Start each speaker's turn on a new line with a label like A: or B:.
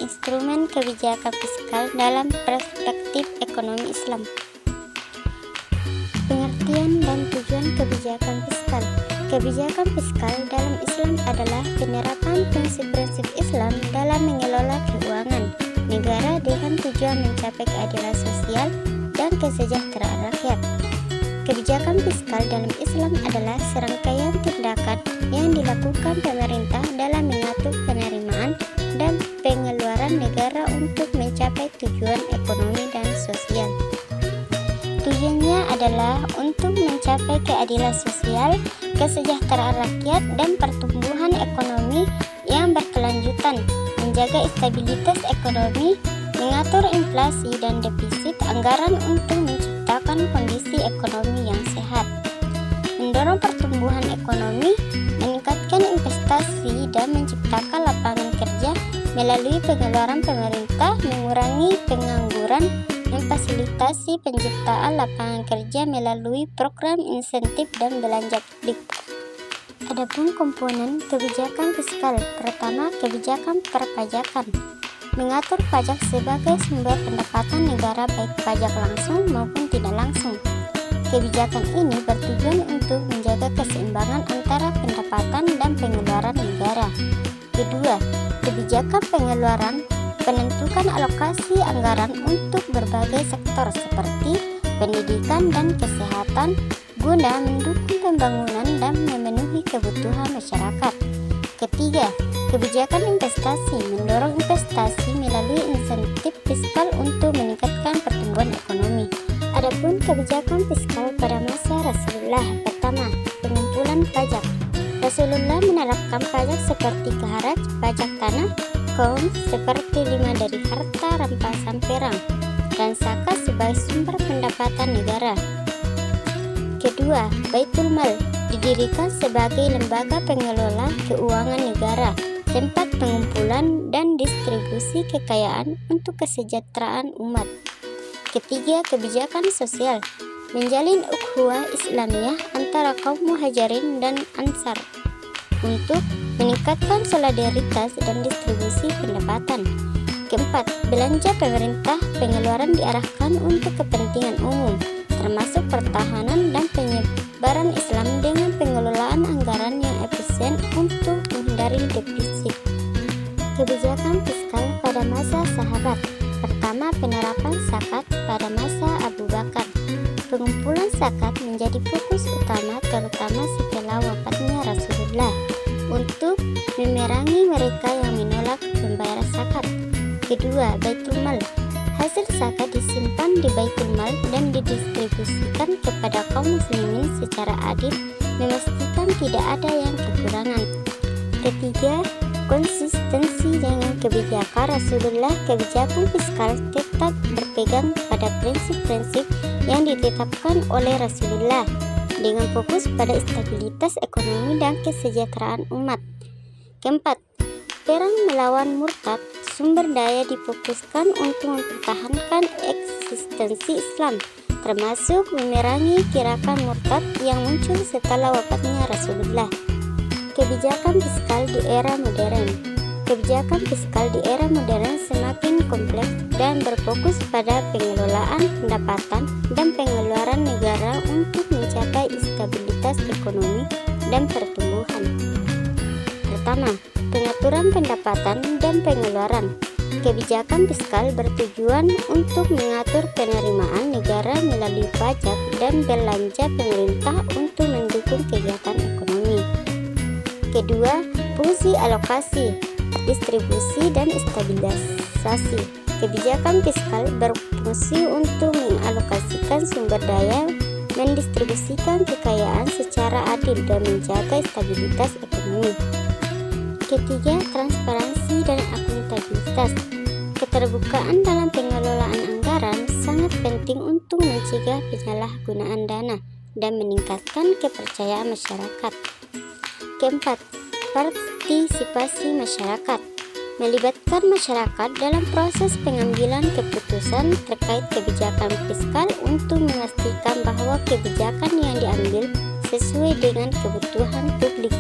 A: instrumen kebijakan fiskal dalam perspektif ekonomi Islam. Pengertian dan tujuan kebijakan fiskal. Kebijakan fiskal dalam Islam adalah penerapan prinsip-prinsip Islam dalam mengelola keuangan negara dengan tujuan mencapai keadilan sosial dan kesejahteraan rakyat. Kebijakan fiskal dalam Islam adalah serangkaian tindakan yang dilakukan pemerintah dalam mengatur penerimaan dan pengeluaran negara untuk mencapai tujuan ekonomi dan sosial. Tujuannya adalah untuk mencapai keadilan sosial, kesejahteraan rakyat, dan pertumbuhan ekonomi yang berkelanjutan, menjaga stabilitas ekonomi, mengatur inflasi dan defisit anggaran untuk menciptakan kondisi ekonomi yang sehat, mendorong pertumbuhan ekonomi, meningkatkan investasi dan menciptakan lapangan kerja melalui pengeluaran pemerintah, mengurangi pengangguran, memfasilitasi penciptaan lapangan kerja melalui program insentif dan belanja publik. Adapun komponen kebijakan fiskal, pertama kebijakan perpajakan, mengatur pajak sebagai sumber pendapatan negara baik pajak langsung maupun tidak langsung. Kebijakan ini bertujuan untuk menjaga keseimbangan antara pendapatan dan pengeluaran negara. Kedua, kebijakan pengeluaran, penentukan alokasi anggaran untuk berbagai sektor seperti pendidikan dan kesehatan guna mendukung pembangunan dan memenuhi kebutuhan masyarakat. Ketiga, kebijakan investasi, mendorong investasi melalui insentif fiskal untuk meningkatkan pertumbuhan ekonomi. Adapun kebijakan fiskal pada masa Rasulullah, pertama, pengumpulan pajak. Rasulullah menerapkan pajak seperti keharaj, pajak tanah, kaum seperti 5 dari harta rampasan perang, dan zakat sebagai sumber pendapatan negara. Kedua, Baitul Mal didirikan sebagai lembaga pengelola keuangan negara, tempat pengumpulan dan distribusi kekayaan untuk kesejahteraan umat. Ketiga, kebijakan sosial, menjalin ukhuwah Islamiyah antara kaum muhajirin dan ansar untuk meningkatkan solidaritas dan distribusi pendapatan. Keempat, belanja pemerintah, pengeluaran diarahkan untuk kepentingan umum, termasuk pertahanan dan penyebaran Islam dengan pengelolaan anggaran yang efisien untuk menghindari defisit. Kebijakan fiskal pada masa sahabat, pertama penerapan zakat pada masa Abu Bakar. Pengumpulan zakat menjadi fokus utama terutama setelah wafatnya Rasulullah untuk memerangi mereka yang menolak membayar zakat. Kedua, Baitul Mal. Hasil zakat disimpan di Baitul Mal dan didistribusikan kepada kaum muslimin secara adil, memastikan tidak ada yang kekurangan. Ketiga, konsistensi dengan kebijakan Rasulullah. Kebijakan fiskal tetap berpegang pada prinsip-prinsip yang ditetapkan oleh Rasulullah dengan fokus pada stabilitas ekonomi dan kesejahteraan umat. Keempat, perang melawan murtad. Sumber daya difokuskan untuk mempertahankan eksistensi Islam, termasuk memerangi gerakan murtad yang muncul setelah wafatnya Rasulullah. Kebijakan fiskal di era modern. Kebijakan fiskal di era modern semakin kompleks dan berfokus pada pengelolaan pendapatan dan pengeluaran negara untuk mencapai stabilitas ekonomi dan pertumbuhan. Pertama, pengaturan pendapatan dan pengeluaran. Kebijakan fiskal bertujuan untuk mengatur penerimaan negara melalui pajak dan belanja pemerintah untuk mendukung kegiatan ekonomi. Kedua, fungsi alokasi, distribusi dan stabilisasi. Kebijakan fiskal berfungsi untuk mengalokasikan sumber daya, mendistribusikan kekayaan secara adil dan menjaga stabilitas ekonomi. Ketiga, transparansi dan akuntabilitas. Keterbukaan dalam pengelolaan anggaran sangat penting untuk mencegah penyalahgunaan dana dan meningkatkan kepercayaan masyarakat. Keempat, partisipasi masyarakat. Melibatkan masyarakat dalam proses pengambilan keputusan terkait kebijakan fiskal untuk memastikan bahwa kebijakan yang diambil sesuai dengan kebutuhan publik.